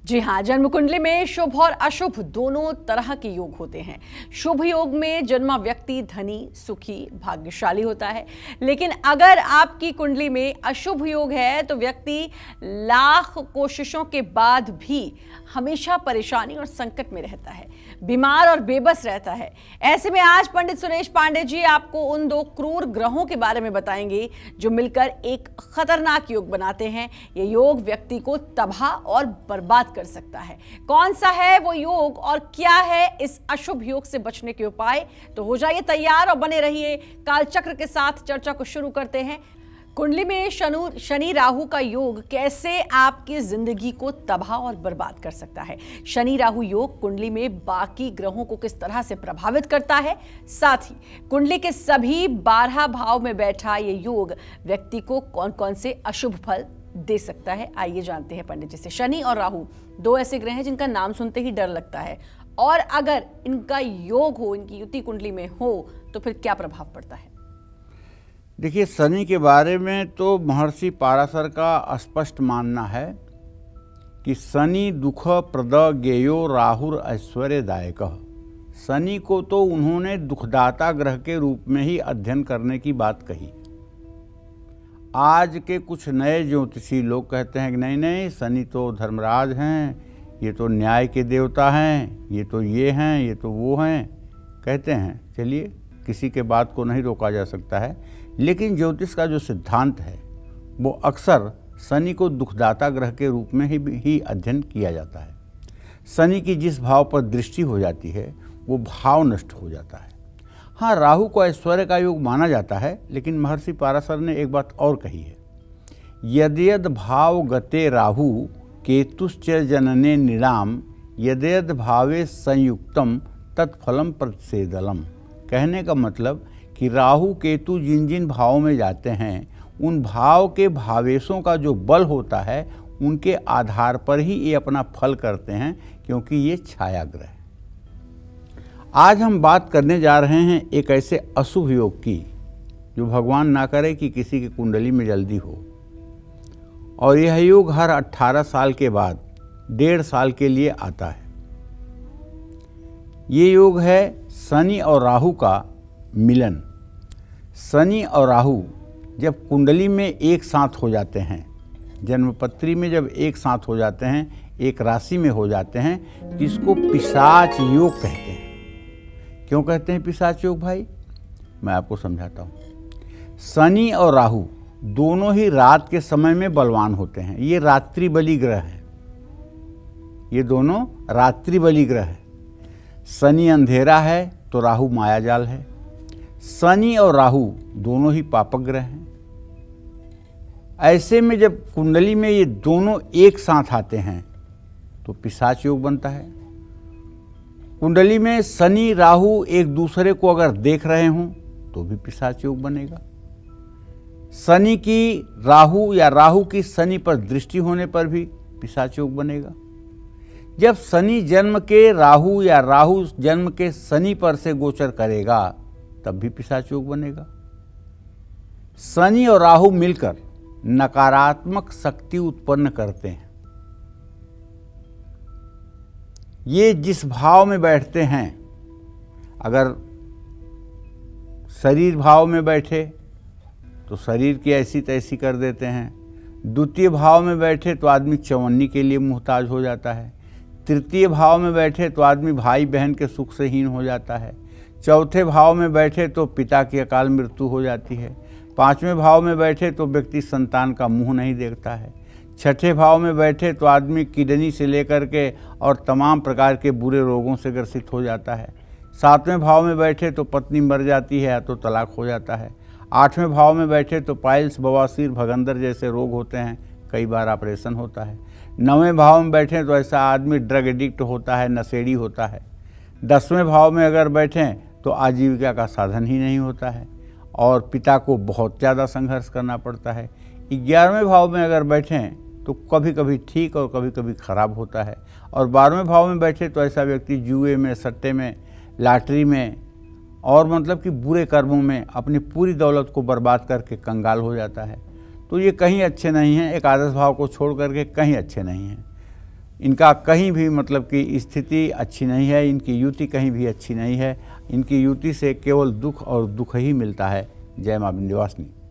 जी हाँ, जन्म कुंडली में शुभ और अशुभ दोनों तरह के योग होते हैं। शुभ योग में जन्मा व्यक्ति धनी, सुखी, भाग्यशाली होता है। लेकिन अगर आपकी कुंडली में अशुभ योग है तो व्यक्ति लाख कोशिशों के बाद भी हमेशा परेशानी और संकट में रहता है, बीमार और बेबस रहता है। ऐसे में आज पंडित सुरेश पांडे जी आपको उन दो क्रूर ग्रहों के बारे में बताएंगे जो मिलकर एक खतरनाक योग बनाते हैं। ये योग व्यक्ति को तबाह और बर्बाद कर सकता है। कौन सा है वो योग और क्या है इस अशुभ योग से बचने के उपाय? तो हो जाइए तैयार और बने रहिए कालचक्र के साथ। चर्चा को शुरू करते हैं। कुंडली में शनि राहु का योग कैसे आपकी जिंदगी को तबाह और बर्बाद कर सकता है? शनि राहु योग कुंडली में बाकी ग्रहों को किस तरह से प्रभावित करता है? साथ ही कुंडली के सभी 12 भाव में बैठा ये योग व्यक्ति को कौन कौन से अशुभ फल दे सकता है? आइए जानते हैं पंडित जी से। शनि और राहु दो ऐसे ग्रह हैं जिनका नाम सुनते ही डर लगता है, और अगर इनका योग हो, इनकी युति कुंडली में हो तो फिर क्या प्रभाव पड़ता है? देखिए, शनि के बारे में तो महर्षि पाराशर का स्पष्ट मानना है कि शनि दुख प्रद ज्ञेयो राहुर ऐश्वर्यदायक। शनि को तो उन्होंने दुखदाता ग्रह के रूप में ही अध्ययन करने की बात कही। आज के कुछ नए ज्योतिषी लोग कहते हैं कि नहीं नहीं, शनि तो धर्मराज हैं, ये तो न्याय के देवता हैं, ये तो ये हैं, ये तो वो हैं, कहते हैं। चलिए, किसी के बात को नहीं रोका जा सकता है, लेकिन ज्योतिष का जो सिद्धांत है वो अक्सर शनि को दुखदाता ग्रह के रूप में ही अध्ययन किया जाता है। शनि की जिस भाव पर दृष्टि हो जाती है वो भाव नष्ट हो जाता है। हाँ, राहु को ऐश्वर्य का योग माना जाता है, लेकिन महर्षि पाराशर ने एक बात और कही है, यद्यद भाव गते राहु केतुश्च जनने निराम यद्यद भावे संयुक्तम तत्फलम प्रतिषेदलम। कहने का मतलब कि राहु केतु जिन जिन भावों में जाते हैं उन भाव के भावेशों का जो बल होता है उनके आधार पर ही ये अपना फल करते हैं, क्योंकि ये छाया ग्रह है। आज हम बात करने जा रहे हैं एक ऐसे अशुभ योग की जो भगवान ना करे कि किसी की कुंडली में जल्दी हो, और यह योग हर 18 साल के बाद 1.5 साल के लिए आता है। ये योग है शनि और राहु का मिलन। शनि और राहु जब कुंडली में एक साथ हो जाते हैं, जन्मपत्री में जब एक साथ हो जाते हैं, एक राशि में हो जाते हैं, तो इसको पिशाच योग कहते हैं। क्यों कहते हैं पिशाच योग भाई? मैं आपको समझाता हूँ। शनि और राहु दोनों ही रात के समय में बलवान होते हैं। ये रात्रि बली ग्रह है, ये दोनों रात्रि बली ग्रह है। शनि अंधेरा है तो राहु मायाजाल है। शनि और राहु दोनों ही पापक ग्रह हैं। ऐसे में जब कुंडली में ये दोनों एक साथ आते हैं तो पिशाच योग बनता है। कुंडली में शनि राहु एक दूसरे को अगर देख रहे हों तो भी पिशाच योग बनेगा। शनि की राहु या राहु की शनि पर दृष्टि होने पर भी पिशाच योग बनेगा। जब शनि जन्म के राहु या राहु जन्म के शनि पर से गोचर करेगा तब भी पिशाच योग बनेगा। शनि और राहु मिलकर नकारात्मक शक्ति उत्पन्न करते हैं। ये जिस भाव में बैठते हैं, अगर शरीर भाव में बैठे तो शरीर की ऐसी तैसी कर देते हैं। द्वितीय भाव में बैठे तो आदमी चवन्नी के लिए मुहताज हो जाता है। तृतीय भाव में बैठे तो आदमी भाई बहन के सुख से हीन हो जाता है। चौथे भाव में बैठे तो पिता की अकाल मृत्यु हो जाती है। 5वें भाव में बैठे तो व्यक्ति संतान का मुंह नहीं देखता है। 6ठे भाव में बैठे तो आदमी किडनी से लेकर के और तमाम प्रकार के बुरे रोगों से ग्रसित हो जाता है। 7वें भाव में बैठे तो पत्नी मर जाती है या तो तलाक हो जाता है। 8वें भाव में बैठे तो पाइल्स, बवासीर, भगंदर जैसे रोग होते हैं, कई बार ऑपरेशन होता है। 9वें भाव में बैठे तो ऐसा आदमी ड्रग एडिक्ट होता है, नशेड़ी होता है। 10वें भाव में अगर बैठें तो आजीविका का साधन ही नहीं होता है और पिता को बहुत ज़्यादा संघर्ष करना पड़ता है। 11वें भाव में अगर बैठें तो कभी कभी ठीक और कभी कभी खराब होता है। और 12वें भाव में बैठे तो ऐसा व्यक्ति जुए में, सट्टे में, लॉटरी में और मतलब कि बुरे कर्मों में अपनी पूरी दौलत को बर्बाद करके कंगाल हो जाता है। तो ये कहीं अच्छे नहीं हैं, एकादश भाव को छोड़ करके कहीं अच्छे नहीं हैं। इनका कहीं भी मतलब कि स्थिति अच्छी नहीं है, इनकी युति कहीं भी अच्छी नहीं है। इनकी युति से केवल दुख और दुख ही मिलता है। जय मां विंध्यवासिनी।